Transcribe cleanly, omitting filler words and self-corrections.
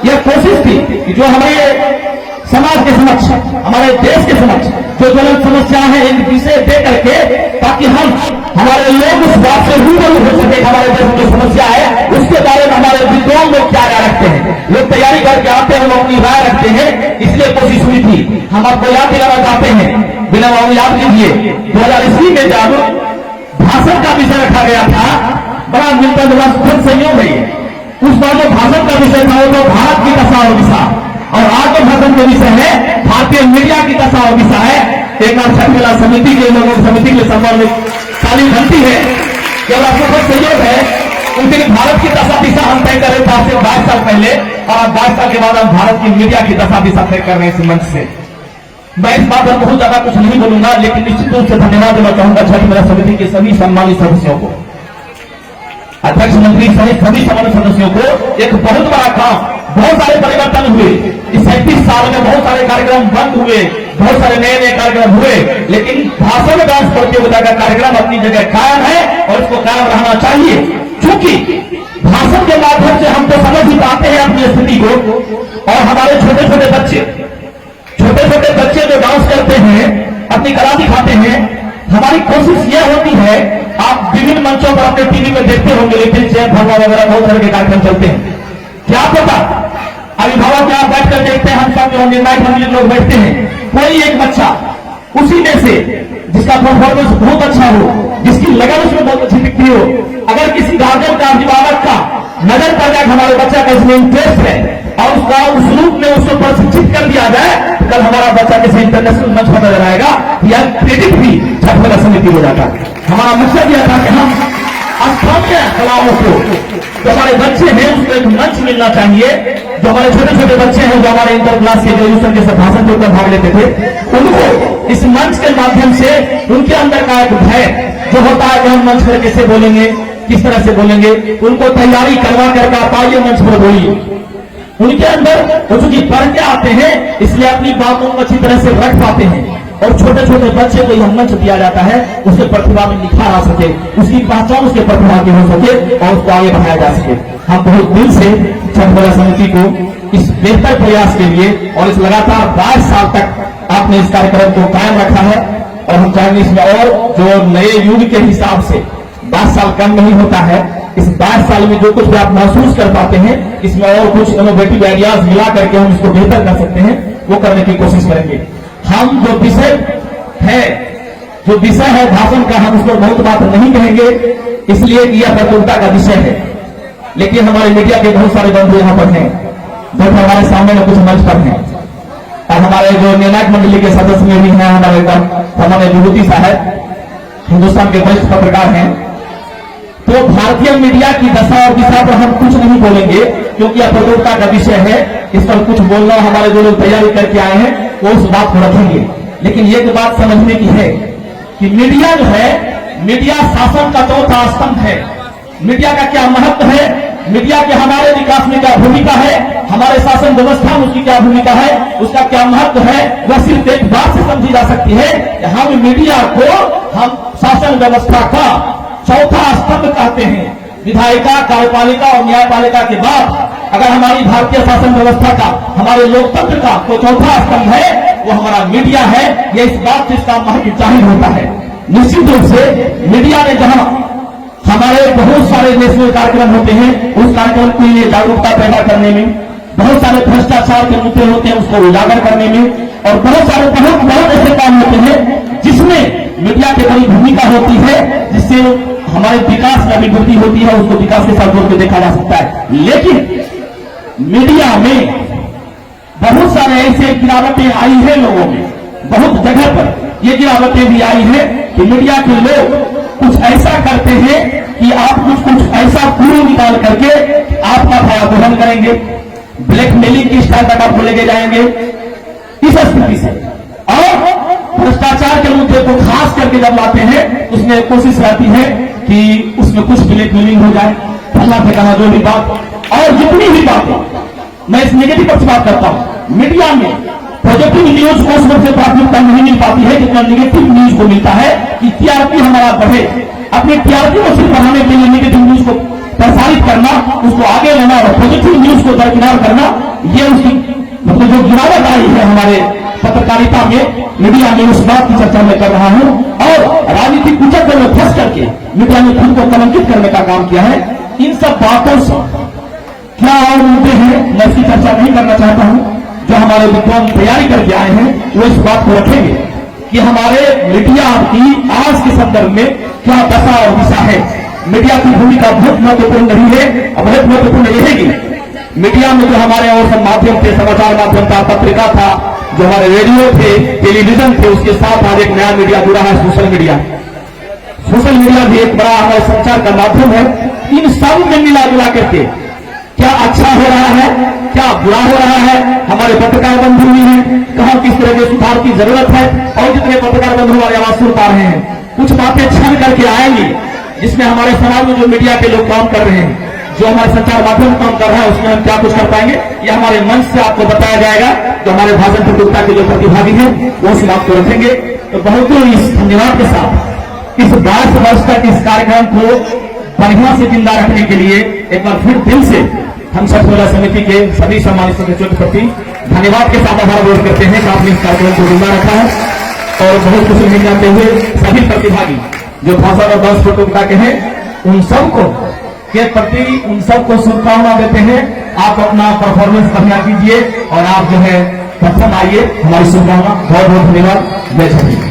यह कोशिश थी कि जो हमारे समाज के समक्ष, हमारे देश के समक्ष जो ज्वलंत समस्या है, इन विषय दे करके ताकि हमारे लोग उस बात से रूबरू हो सके, हमारे देश में जो समस्या है उसके बारे में हमारे विद्वान लोग क्या राय रखते हैं। लोग तैयारी करके आते हैं, वो अपनी राय रखते हैं, इसलिए कोशिश हुई थी। हम आपको याद दिलाना चाहते हैं, बिना बाबू याद कीजिए, 2000 ईस्वी में जब भाषण का विषय रखा गया था, बड़ा मिलता जुला खुद संयोग है। उस बार जो भाषण का विषय था वो तो भारत की दशा और दिशा, और आज जो भाषण का विषय है भारतीय मीडिया की दशा और दिशा है। एक छठवेला समिति के लोगों समिति के संबंधित काली घंटी है, जब आपको बहुत सहयोग है, उनके भारत की दशा दिशा हम तय कर रहे थे आज से 22 साल पहले, और अब 22 साल के बाद हम भारत की मीडिया की दशा दिशा तय कर रहे हैं इस मंच से। मैं इस बात पर बहुत ज्यादा कुछ नहीं बोलूंगा, लेकिन निश्चित रूप से धन्यवाद देना चाहूंगा छठवेला समिति के सभी सम्मानित सदस्यों को, अध्यक्ष मंत्री सहित सभी सम्मानित सदस्यों को। एक बहुत बड़ा काम, बहुत सारे परिवर्तन हुए इस 37 साल में, बहुत सारे कार्यक्रम बंद हुए, बहुत सारे नए नए कार्यक्रम हुए, लेकिन भाषण डांस प्रतियोगिता का कार्यक्रम अपनी जगह कायम है और इसको कायम रहना चाहिए। क्योंकि भाषण के माध्यम से हम तो समझ ही पाते हैं अपनी स्थिति को, और हमारे छोटे छोटे बच्चे जो डांस करते हैं, अपनी कला दिखाते हैं, हमारी कोशिश यह होती है, आप विभिन्न मंचों पर अपने टीवी में देखते होंगे, लिटिल चैंप भगवा वगैरह बहुत तरह के कार्यक्रम चलते हैं। क्या पता अभिभावक यहाँ बैठ कर देखते हैं, हम सब जो निर्णायक मंडली लोग बैठते हैं, कोई एक बच्चा उसी में से जिसका परफॉर्मेंस बहुत अच्छा हो, जिसकी लगन उसमें बहुत अच्छी दिखती हो, अगर किसी गार्जियन का, अभिभावक का नजर पड़ जाए हमारे बच्चा का इसमें इंटरेस्ट है और उसका उस रूप में उसको प्रशिक्षित कर दिया जाए, तो कल हमारा बच्चा किसी इंटरनेशनल मंच पर नजर आएगा। यह क्रेडिट भी छठवेला समिति हो जाता है। हमारा मकसद यह था कि हम स्थानीय कलाओं को, जो हमारे बच्चे हैं, उसको एक मंच मिलना चाहिए। जो हमारे छोटे छोटे बच्चे हैं, जो हमारे इंटर क्लास के ग्रेजुएशन के भाषण के ऊपर भाग लेते थे, उनको इस मंच के माध्यम से उनके अंदर का एक भय जो होता है कि हम मंच पर कैसे बोलेंगे, किस तरह से बोलेंगे, उनको तैयारी करवा करके आप आइए मंच पर बोलिए। उनके अंदर वो चूंकि पढ़ के आते हैं, इसलिए अपनी बातों को अच्छी तरह से रख पाते हैं, और छोटे छोटे बच्चे को यह मंच दिया जाता है, उसके प्रतिभा में निखार आ सके, उसकी पहचान उसके प्रतिभा की हो सके और उसको आगे बढ़ाया जा सके। हम बहुत दिल से छठवेला समिति को इस बेहतर प्रयास के लिए और इस लगातार 22 साल तक आपने इस कार्यक्रम को कायम रखा है, और हम चाहेंगे इसमें और जो नए युग के हिसाब से 22 साल कम नहीं होता है, इस 22 साल में जो कुछ भी आप महसूस कर पाते हैं, इसमें और कुछ इनोवेटिव आइडियाज मिला करके हम इसको बेहतर कर सकते हैं, वो करने की कोशिश करेंगे। हम जो विषय है भाषण का, हम उसको बहुत बात नहीं कहेंगे, इसलिए कि यह प्रतियोगिता का विषय है। लेकिन हमारे मीडिया के बहुत सारे बंधु यहाँ पर हैं, जो हमारे सामने में कुछ मंच पर हैं, और हमारे जो निर्णायक मंडली के सदस्य भी हैं, हमारे सामान्य विभूति साहब हिंदुस्तान के वरिष्ठ पत्रकार हैं। तो भारतीय मीडिया की दशा और दिशा पर हम कुछ नहीं बोलेंगे, क्योंकि यह प्रतियोगिता का विषय है। इस पर कुछ बोलना, हमारे जो लोग तैयारी करके आए हैं वो उस बात को रखेंगे। लेकिन एक बात समझने की है कि मीडिया जो है, मीडिया शासन का चौथा स्तंभ है। मीडिया का क्या महत्व है, मीडिया के हमारे विकास में क्या भूमिका है, हमारे शासन व्यवस्था में उसकी क्या भूमिका है, उसका क्या महत्व है, वह सिर्फ एक बात से समझी जा सकती है कि हम मीडिया को हम शासन व्यवस्था का चौथा स्तंभ कहते हैं। विधायिका, कार्यपालिका और न्यायपालिका के बाद अगर हमारी भारतीय शासन व्यवस्था का, हमारे लोकतंत्र का कोई चौथा स्तंभ है, वो हमारा मीडिया है। यह इस बात से इसका महत्व जाहिर होता है। निश्चित रूप से मीडिया ने जहां हमारे बहुत सारे नेशनल कार्यक्रम होते हैं, उस कार्यक्रम के लिए जागरूकता पैदा करने में, बहुत सारे भ्रष्टाचार के मुद्दे होते हैं उसको उजागर करने में, और बहुत सारे बहुत ऐसे काम होते हैं जिसमें मीडिया की बड़ी भूमिका होती है, जिससे हमारे विकास में भी वृद्धि होती है, उसको विकास के साथ जोड़ के देखा जा सकता है। लेकिन मीडिया में बहुत सारे ऐसे गिरावटें आई है लोगों में, बहुत जगह पर ये गिरावटें भी आई है कि मीडिया के लोग कुछ ऐसा करते हैं कि आप कुछ ऐसा क्लू निकाल करके आपका भयावहन करेंगे, ब्लैकमेलिंग की स्टाइल तक आपको लेके जाएंगे। इस स्थिति से और भ्रष्टाचार के मुद्दे को खास करके जब लाते हैं, उसमें कोशिश रहती है कि उसमें कुछ ब्लैकमेलिंग हो जाए, फला ठिकाना जो भी बात, और जितनी भी बातें, मैं इस नेगेटिव पक्ष बात करता हूं। मीडिया में पॉजिटिव न्यूज को उस से प्राथमिकता नहीं मिल पाती है जितना नेगेटिव न्यूज को मिलता है, कि टीआरपी हमारा बढ़े। अपने टीआरपी को सिर्फ बढ़ाने के लिए नेगेटिव न्यूज को प्रसारित करना, उसको आगे लेना और पॉजिटिव न्यूज को दरकिनार करना, ये उसकी मतलब जो गिरावट आई है हमारे पत्रकारिता में, मीडिया में, उस बात की चर्चा मैं कर रहा हूं। और राजनीतिक कुचक्र में फंस करके मीडिया ने खुद को कलंकित करने का काम किया है। इन सब बातों से क्या और मुद्दे हैं, मैं इसकी चर्चा नहीं करना चाहता हूं। जो हमारे विद्वान तैयारी करके आए हैं वो इस बात को रखेंगे कि हमारे मीडिया की आज के संदर्भ में क्या दशा और दिशा है। मीडिया की भूमिका बहुत महत्वपूर्ण रही है और बहुत महत्वपूर्ण रहेगी। मीडिया में जो हमारे और सब माध्यम थे, समाचार माध्यम था, पत्रिका था, जो हमारे रेडियो थे, टेलीविजन थे, उसके साथ आज एक नया मीडिया जुड़ा है, सोशल मीडिया। सोशल मीडिया भी एक बड़ा हमारे संचार का माध्यम है। इन सब में मिला जुला करके क्या अच्छा हो रहा है, क्या बुरा हो रहा है, हमारे पत्रकार बंधु भी हैं, कहां किस तरह के सुधार की जरूरत है, और जितने पत्रकार बंधु हमारी आवाज सुन पा रहे हैं, कुछ बातें छन करके आएंगी जिसमें हमारे समाज में जो मीडिया के लोग काम कर रहे हैं, जो हमारे संचार माध्यम काम कर रहा है, उसमें हम क्या कुछ कर पाएंगे, ये हमारे मंच से आपको बताया जाएगा। तो हमारे भाषण प्रतियोगिता के जो प्रतिभागी हैं वो सब आपको रखेंगे। तो बहुत इस धन्यवाद के साथ इस 22 वर्ष तक इस कार्यक्रम को बढ़िया से जिंदा रखने के लिए एक बार फिर दिल से हम सब जिला समिति के सभी सम्मानित सदस्यों के प्रति धन्यवाद के साथ आभार व्यक्त करते हैं कि आपने इस कार्यक्रम को जिंदा रखा है। और बहुत खुशी मिल जाते हुए सभी प्रतिभागी जो भाषण और डांस प्रतियोगिता के हैं उन सबको के प्रति उन सबको शुभकामना देते हैं। आप अपना परफॉर्मेंस बढ़िया कीजिए और आप जो है प्रथम आइए, हमारी शुभकामना। बहुत बहुत धन्यवाद। जय छठी।